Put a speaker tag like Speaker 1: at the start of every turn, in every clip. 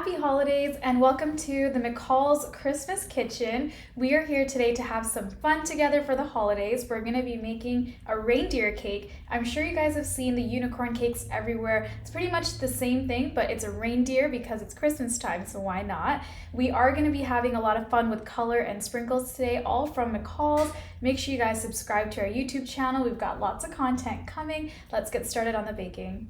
Speaker 1: Happy holidays and welcome to the McCalls Christmas Kitchen. We are here today to have some fun together for the holidays. We're going to be making a reindeer cake. I'm sure you guys have seen the unicorn cakes everywhere. It's pretty much the same thing, but it's a reindeer because it's Christmas time, so why not? We are going to be having a lot of fun with color and sprinkles today, all from McCalls. Make sure you guys subscribe to our YouTube channel. We've got lots of content coming. Let's get started on the baking.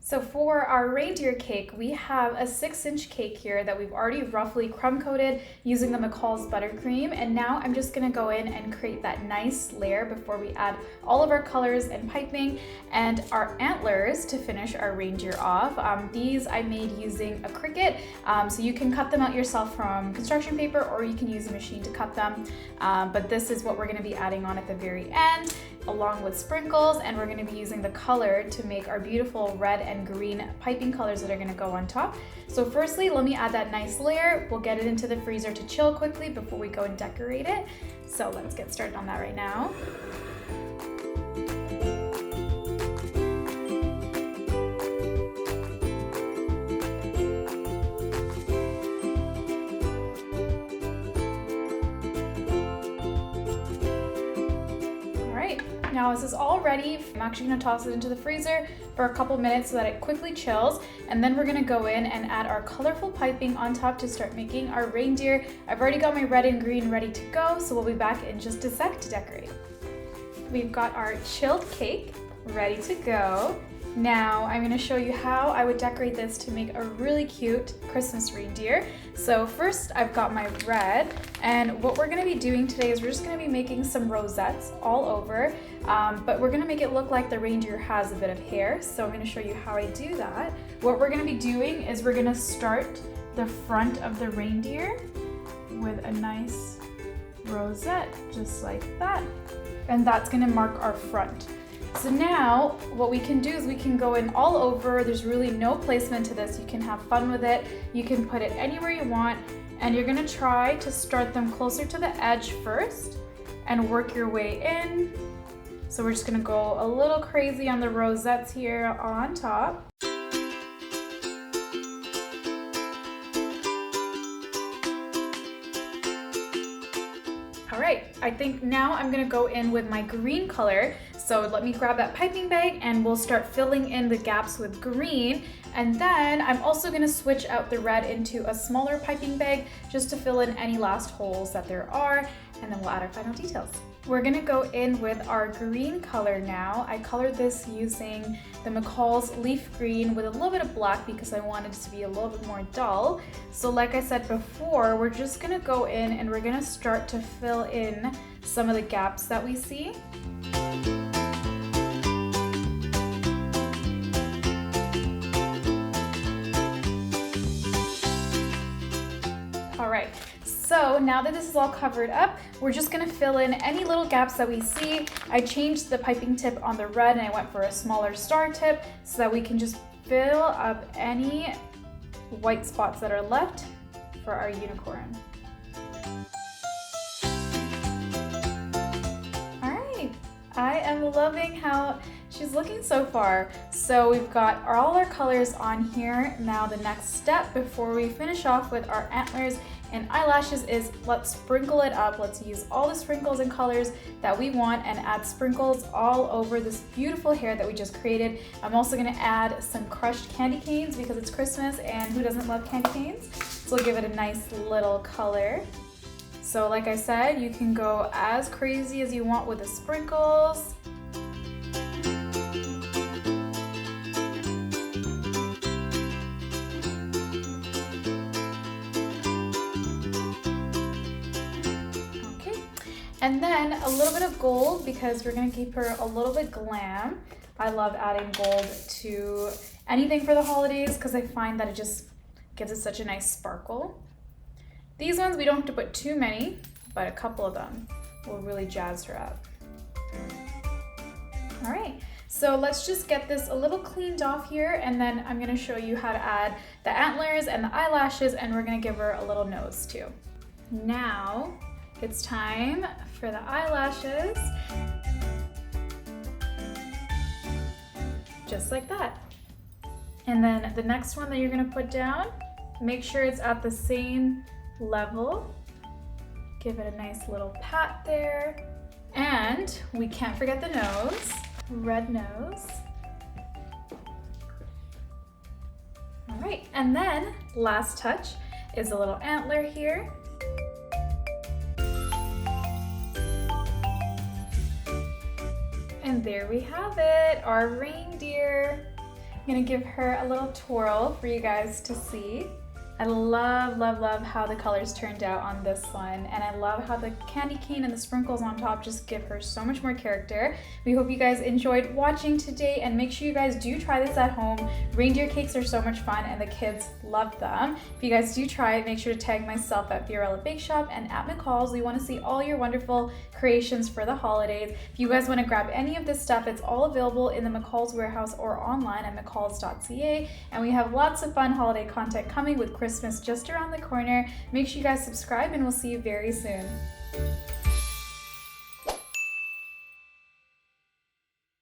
Speaker 1: So for our reindeer cake, we have a 6-inch cake here that we've already roughly crumb coated using the McCalls Buttercream. And now I'm just gonna go in and create that nice layer before we add all of our colors and piping and our antlers to finish our reindeer off. These I made using a Cricut, so you can cut them out yourself from construction paper or you can use a machine to cut them. But this is what we're gonna be adding on at the very end, along with sprinkles, and we're going to be using the color to make our beautiful red and green piping colors that are going to go on top. So firstly, let me add that nice layer. We'll get it into the freezer to chill quickly before we go and decorate it. So let's get started on that right now. Now this is all ready. I'm actually going to toss it into the freezer for a couple minutes so that it quickly chills, and then we're going to go in and add our colorful piping on top to start making our reindeer. I've already got my red and green ready to go, so we'll be back in just a sec to decorate. We've got our chilled cake ready to go. Now I'm going to show you how I would decorate this to make a really cute Christmas reindeer. So first I've got my red, and what we're going to be doing today is we're just going to be making some rosettes all over, but we're going to make it look like the reindeer has a bit of hair. So I'm going to show you how I do that. What we're going to be doing is we're going to start the front of the reindeer with a nice rosette, just like that, and that's going to mark our front. So now what we can do is we can go in all over. There's really no placement to this. You can have fun with it. You can put it anywhere you want, and you're gonna try to start them closer to the edge first and work your way in. So we're just gonna go a little crazy on the rosettes here on top. All right, I think now I'm gonna go in with my green color. So let me grab that piping bag and we'll start filling in the gaps with green. And then I'm also gonna switch out the red into a smaller piping bag just to fill in any last holes that there are, and then we'll add our final details. We're gonna go in with our green color now. I colored this using the McCalls leaf green with a little bit of black because I wanted it to be a little bit more dull. So like I said before, we're just gonna go in and we're gonna start to fill in some of the gaps that we see. All right, so now that this is all covered up, we're just gonna fill in any little gaps that we see. I changed the piping tip on the red and I went for a smaller star tip so that we can just fill up any white spots that are left for our unicorn. All right, I am loving how she's looking so far. So we've got all our colors on here. Now the next step before we finish off with our antlers and eyelashes is let's sprinkle it up. Let's use all the sprinkles and colors that we want and add sprinkles all over this beautiful hair that we just created. I'm also gonna add some crushed candy canes because it's Christmas and who doesn't love candy canes? So we'll give it a nice little color. So like I said, you can go as crazy as you want with the sprinkles. And then a little bit of gold because we're gonna keep her a little bit glam. I love adding gold to anything for the holidays because I find that it just gives it such a nice sparkle. These ones, we don't have to put too many, but a couple of them will really jazz her up. All right, so let's just get this a little cleaned off here, and then I'm gonna show you how to add the antlers and the eyelashes, and we're gonna give her a little nose too. Now, it's time for the eyelashes. just like that. And then the next one that you're gonna put down, make sure it's at the same level. Give it a nice little pat there. And we can't forget the nose, red nose. All right, and then last touch is a little antler here. And there we have it, our reindeer. I'm gonna give her a little twirl for you guys to see. I love, love, love how the colors turned out on this one, and I love how the candy cane and the sprinkles on top just give her so much more character. We hope you guys enjoyed watching today, and make sure you guys do try this at home. Reindeer cakes are so much fun and the kids love them. If you guys do try it, make sure to tag myself at Fiorella Bake Shop and at McCalls. We want to see all your wonderful creations for the holidays. If you guys want to grab any of this stuff, it's all available in the McCalls warehouse or online at mccalls.ca, and we have lots of fun holiday content coming with Christmas just around the corner. Make sure you guys subscribe, and we'll see you very soon.